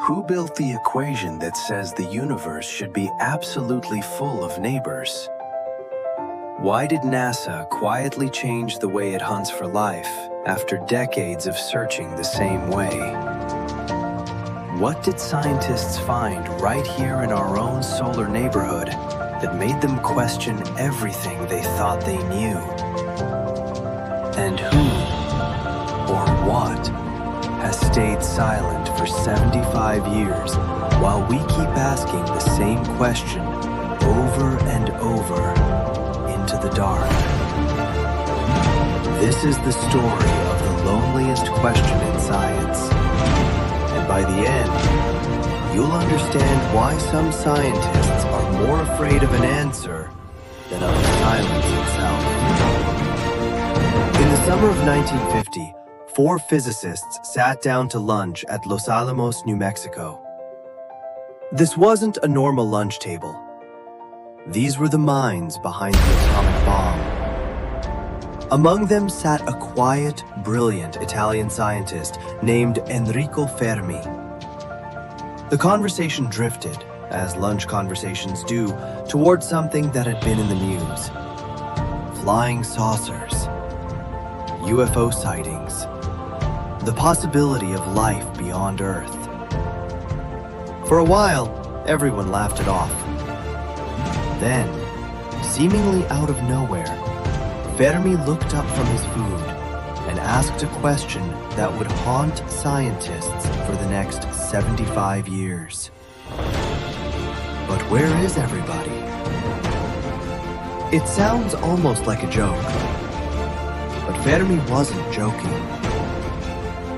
Who built the equation that says the universe should be absolutely full of neighbors? Why did NASA quietly change the way it hunts for life after decades of searching the same way? What did scientists find right here in our own solar neighborhood that made them question everything they thought they knew? And who, or what, has stayed silent for 75 years while we keep asking the same question over and over into the dark? This is the story of the loneliest question in science. And by the end, you'll understand why some scientists are more afraid of an answer than of the silence itself. In the summer of 1950, 4 physicists sat down to lunch at Los Alamos, New Mexico. This wasn't a normal lunch table. These were the minds behind the atomic bomb. Among them sat a quiet, brilliant Italian scientist named Enrico Fermi. The conversation drifted, as lunch conversations do, towards something that had been in the news. Flying saucers, UFO sightings, the possibility of life beyond Earth. For a while, everyone laughed it off. Then, seemingly out of nowhere, Fermi looked up from his food and asked a question that would haunt scientists for the next 75 years. But where is everybody? It sounds almost like a joke, but Fermi wasn't joking.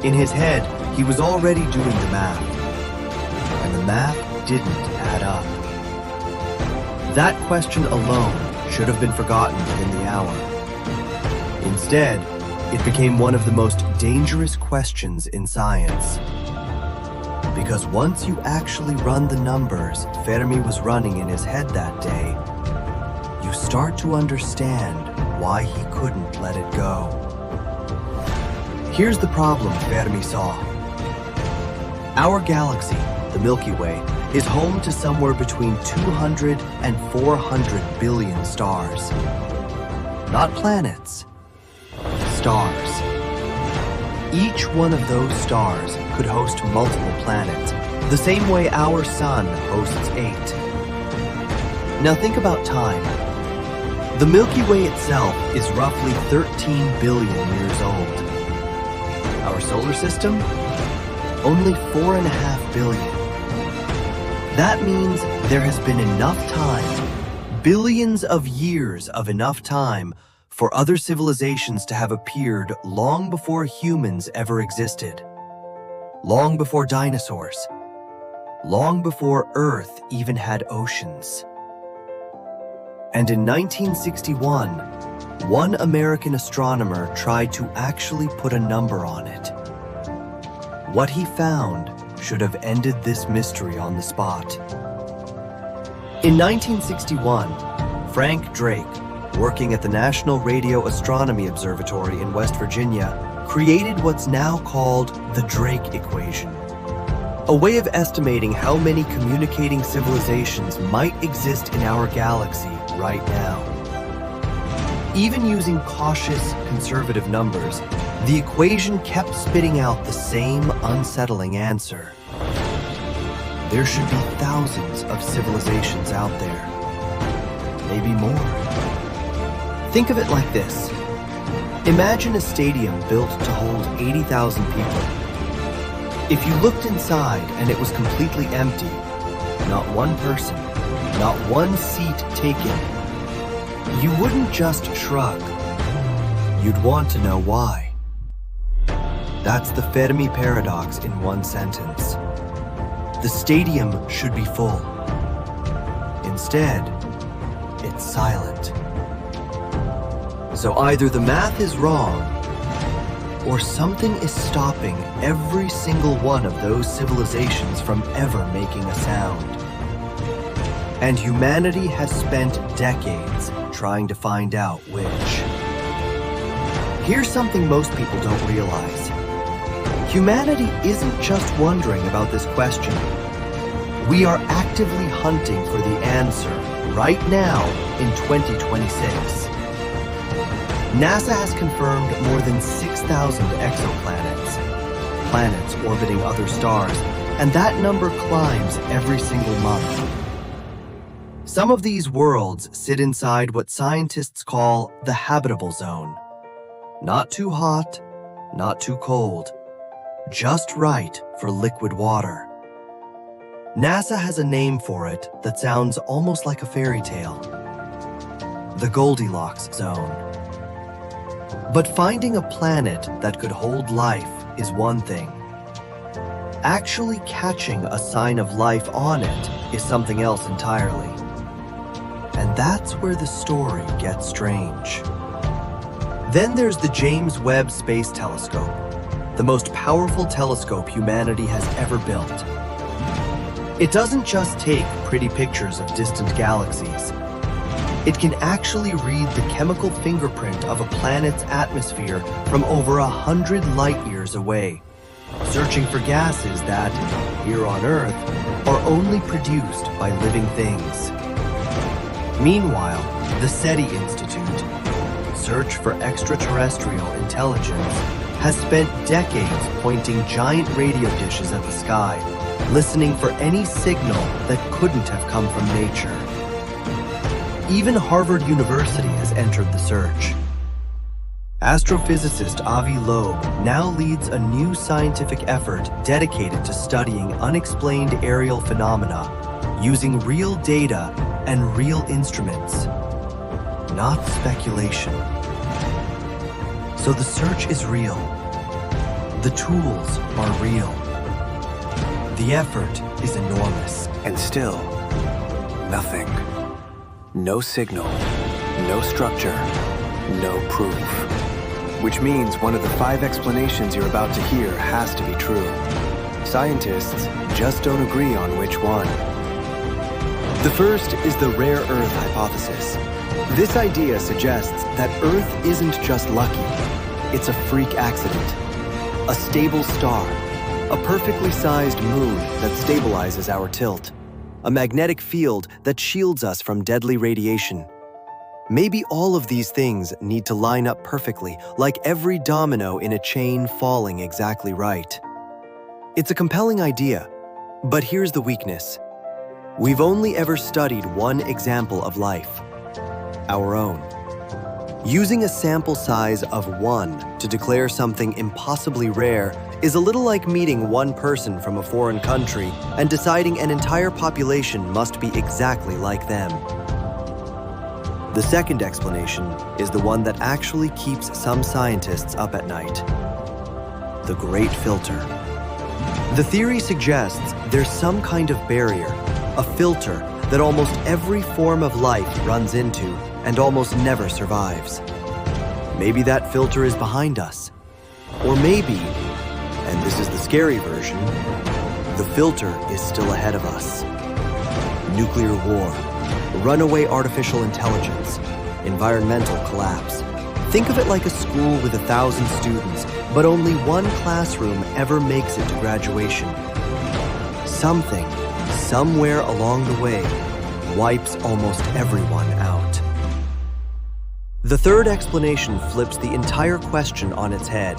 In his head, he was already doing the math, and the math didn't add up. That question alone should have been forgotten within the hour. Instead, it became one of the most dangerous questions in science. Because once you actually run the numbers Fermi was running in his head that day, you start to understand why he couldn't let it go. Here's the problem Fermi saw. Our galaxy, the Milky Way, is home to somewhere between 200 and 400 billion stars. Not planets, stars. Each one of those stars could host multiple planets, the same way our sun hosts 8. Now think about time. The Milky Way itself is roughly 13 billion years old. Our solar system? Only 4.5 billion. That means there has been enough time, billions of years of enough time, for other civilizations to have appeared long before humans ever existed. Long before dinosaurs. Long before Earth even had oceans. And in 1961, one American astronomer tried to actually put a number on it. What he found should have ended this mystery on the spot. In 1961, Frank Drake, working at the National Radio Astronomy Observatory in West Virginia, created what's now called the Drake equation, a way of estimating how many communicating civilizations might exist in our galaxy right now. Even using cautious, conservative numbers, the equation kept spitting out the same unsettling answer. There should be thousands of civilizations out there. Maybe more. Think of it like this. Imagine a stadium built to hold 80,000 people. If you looked inside and it was completely empty, not one person, not one seat taken, you wouldn't just shrug. You'd want to know why. That's the Fermi Paradox in one sentence. The stadium should be full. Instead, it's silent. So either the math is wrong, or something is stopping every single one of those civilizations from ever making a sound. And humanity has spent decades trying to find out which. Here's something most people don't realize. Humanity isn't just wondering about this question. We are actively hunting for the answer right now in 2026. NASA has confirmed more than 6,000 exoplanets, planets orbiting other stars, and that number climbs every single month. Some of these worlds sit inside what scientists call the habitable zone. Not too hot, not too cold, just right for liquid water. NASA has a name for it that sounds almost like a fairy tale: the Goldilocks zone. But finding a planet that could hold life is one thing. Actually catching a sign of life on it is something else entirely. And that's where the story gets strange. Then there's the James Webb Space Telescope, the most powerful telescope humanity has ever built. It doesn't just take pretty pictures of distant galaxies. It can actually read the chemical fingerprint of a planet's atmosphere from over 100 light years away, searching for gases that, here on Earth, are only produced by living things. Meanwhile, the SETI Institute, Search for Extraterrestrial Intelligence, has spent decades pointing giant radio dishes at the sky, listening for any signal that couldn't have come from nature. Even Harvard University has entered the search. Astrophysicist Avi Loeb now leads a new scientific effort dedicated to studying unexplained aerial phenomena using real data and real instruments, not speculation. So the search is real. The tools are real. The effort is enormous. And still, nothing. No signal, no structure, no proof. Which means one of the 5 explanations you're about to hear has to be true. Scientists just don't agree on which one. The first is the rare Earth hypothesis. This idea suggests that Earth isn't just lucky, it's a freak accident. A stable star, a perfectly sized moon that stabilizes our tilt, a magnetic field that shields us from deadly radiation. Maybe all of these things need to line up perfectly, like every domino in a chain falling exactly right. It's a compelling idea, but here's the weakness. We've only ever studied one example of life, our own. Using a sample size of 1 to declare something impossibly rare is a little like meeting one person from a foreign country and deciding an entire population must be exactly like them. The second explanation is the one that actually keeps some scientists up at night: the Great Filter. The theory suggests there's some kind of barrier, a filter that almost every form of life runs into and almost never survives. Maybe that filter is behind us. Or maybe, and this is the scary version, the filter is still ahead of us. Nuclear war, runaway artificial intelligence, environmental collapse. Think of it like a school with 1,000 students, but only one classroom ever makes it to graduation. Something, somewhere along the way, wipes almost everyone out. The third explanation flips the entire question on its head.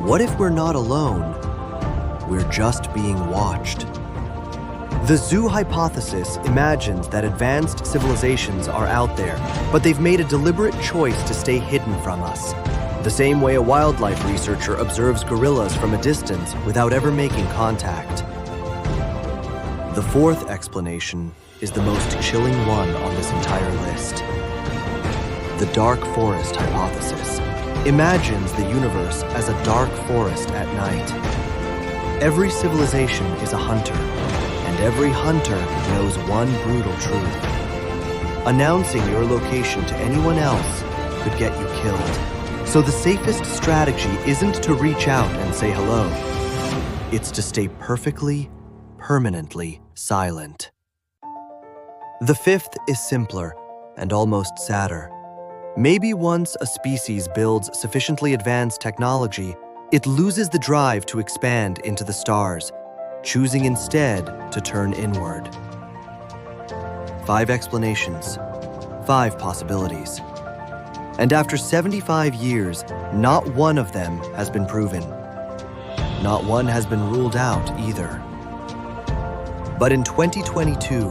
What if we're not alone? We're just being watched. The zoo hypothesis imagines that advanced civilizations are out there, but they've made a deliberate choice to stay hidden from us. The same way a wildlife researcher observes gorillas from a distance without ever making contact. The fourth explanation is the most chilling one on this entire list. The dark forest hypothesis imagines the universe as a dark forest at night. Every civilization is a hunter, and every hunter knows one brutal truth. Announcing your location to anyone else could get you killed. So the safest strategy isn't to reach out and say hello. It's to stay perfectly, permanently silent. The fifth is simpler and almost sadder. Maybe once a species builds sufficiently advanced technology, it loses the drive to expand into the stars, choosing instead to turn inward. 5 explanations, 5 possibilities. And after 75 years, not one of them has been proven. Not one has been ruled out either. But in 2022,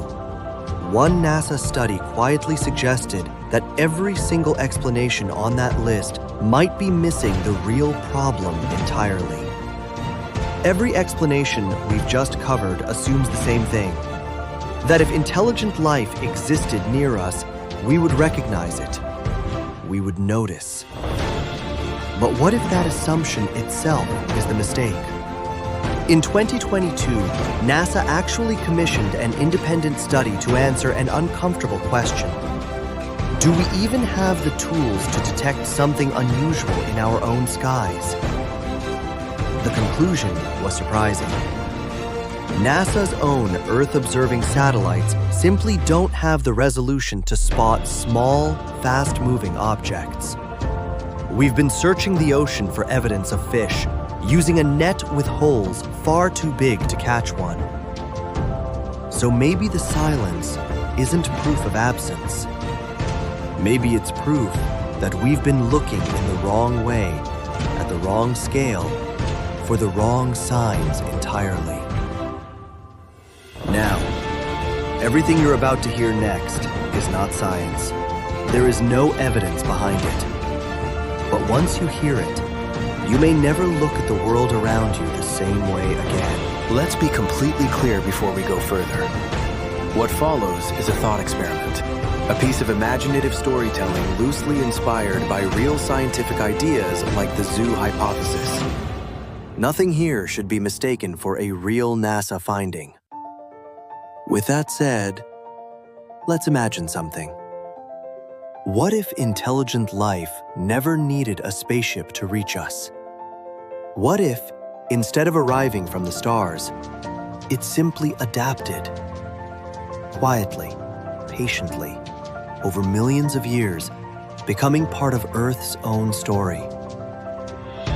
one NASA study quietly suggested that every single explanation on that list might be missing the real problem entirely. Every explanation we've just covered assumes the same thing: that if intelligent life existed near us, we would recognize it. We would notice. But what if that assumption itself is the mistake? In 2022, NASA actually commissioned an independent study to answer an uncomfortable question. Do we even have the tools to detect something unusual in our own skies? The conclusion was surprising. NASA's own Earth-observing satellites simply don't have the resolution to spot small, fast-moving objects. We've been searching the ocean for evidence of fish, using a net with holes far too big to catch one. So maybe the silence isn't proof of absence. Maybe it's proof that we've been looking in the wrong way, at the wrong scale, for the wrong signs entirely. Now, everything you're about to hear next is not science. There is no evidence behind it. But once you hear it, you may never look at the world around you the same way again. Let's be completely clear before we go further. What follows is a thought experiment, a piece of imaginative storytelling loosely inspired by real scientific ideas like the zoo hypothesis. Nothing here should be mistaken for a real NASA finding. With that said, let's imagine something. What if intelligent life never needed a spaceship to reach us? What if, instead of arriving from the stars, it simply adapted? Quietly, patiently, over millions of years, becoming part of Earth's own story.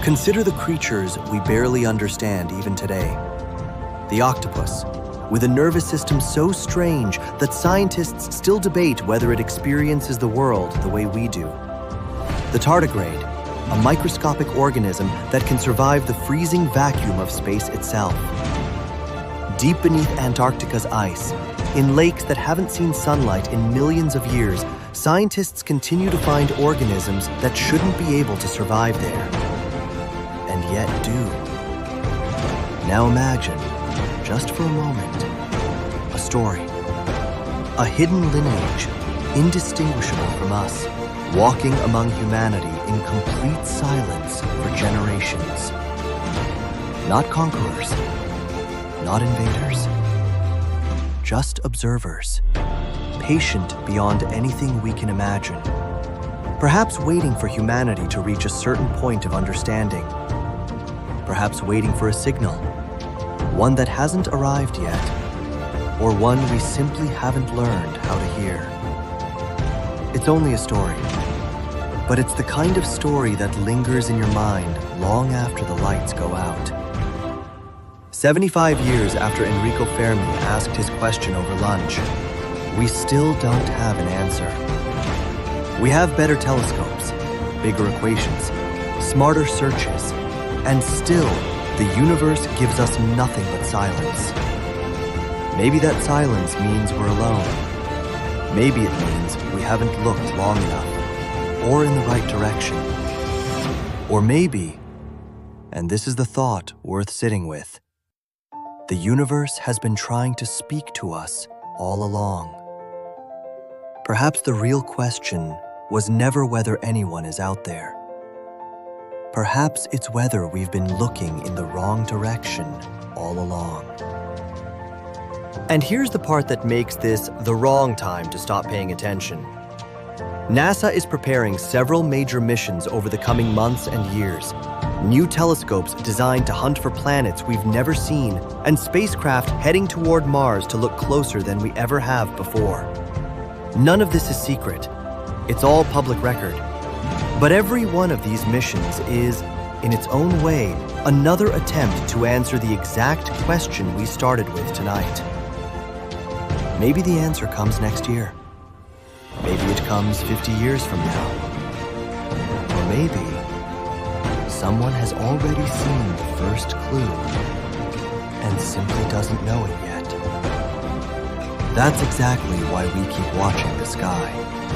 Consider the creatures we barely understand even today. The octopus, with a nervous system so strange that scientists still debate whether it experiences the world the way we do. The tardigrade, a microscopic organism that can survive the freezing vacuum of space itself. Deep beneath Antarctica's ice, in lakes that haven't seen sunlight in millions of years, scientists continue to find organisms that shouldn't be able to survive there, and yet do. Now imagine, just for a moment, a story, a hidden lineage, indistinguishable from us, walking among humanity in complete silence for generations. Not conquerors, not invaders, just observers, patient beyond anything we can imagine, perhaps waiting for humanity to reach a certain point of understanding, perhaps waiting for a signal, one that hasn't arrived yet, or one we simply haven't learned how to hear. It's only a story, but it's the kind of story that lingers in your mind long after the lights go out. 75 years after Enrico Fermi asked his question over lunch, we still don't have an answer. We have better telescopes, bigger equations, smarter searches, and still, the universe gives us nothing but silence. Maybe that silence means we're alone. Maybe it means we haven't looked long enough, or in the right direction. Or maybe, and this is the thought worth sitting with, the universe has been trying to speak to us all along. Perhaps the real question was never whether anyone is out there. Perhaps it's whether we've been looking in the wrong direction all along. And here's the part that makes this the wrong time to stop paying attention. NASA is preparing several major missions over the coming months and years. New telescopes designed to hunt for planets we've never seen, and spacecraft heading toward Mars to look closer than we ever have before. None of this is secret. It's all public record. But every one of these missions is, in its own way, another attempt to answer the exact question we started with tonight. Maybe the answer comes next year. Maybe it comes 50 years from now. Or maybe someone has already seen the first clue and simply doesn't know it yet. That's exactly why we keep watching the sky.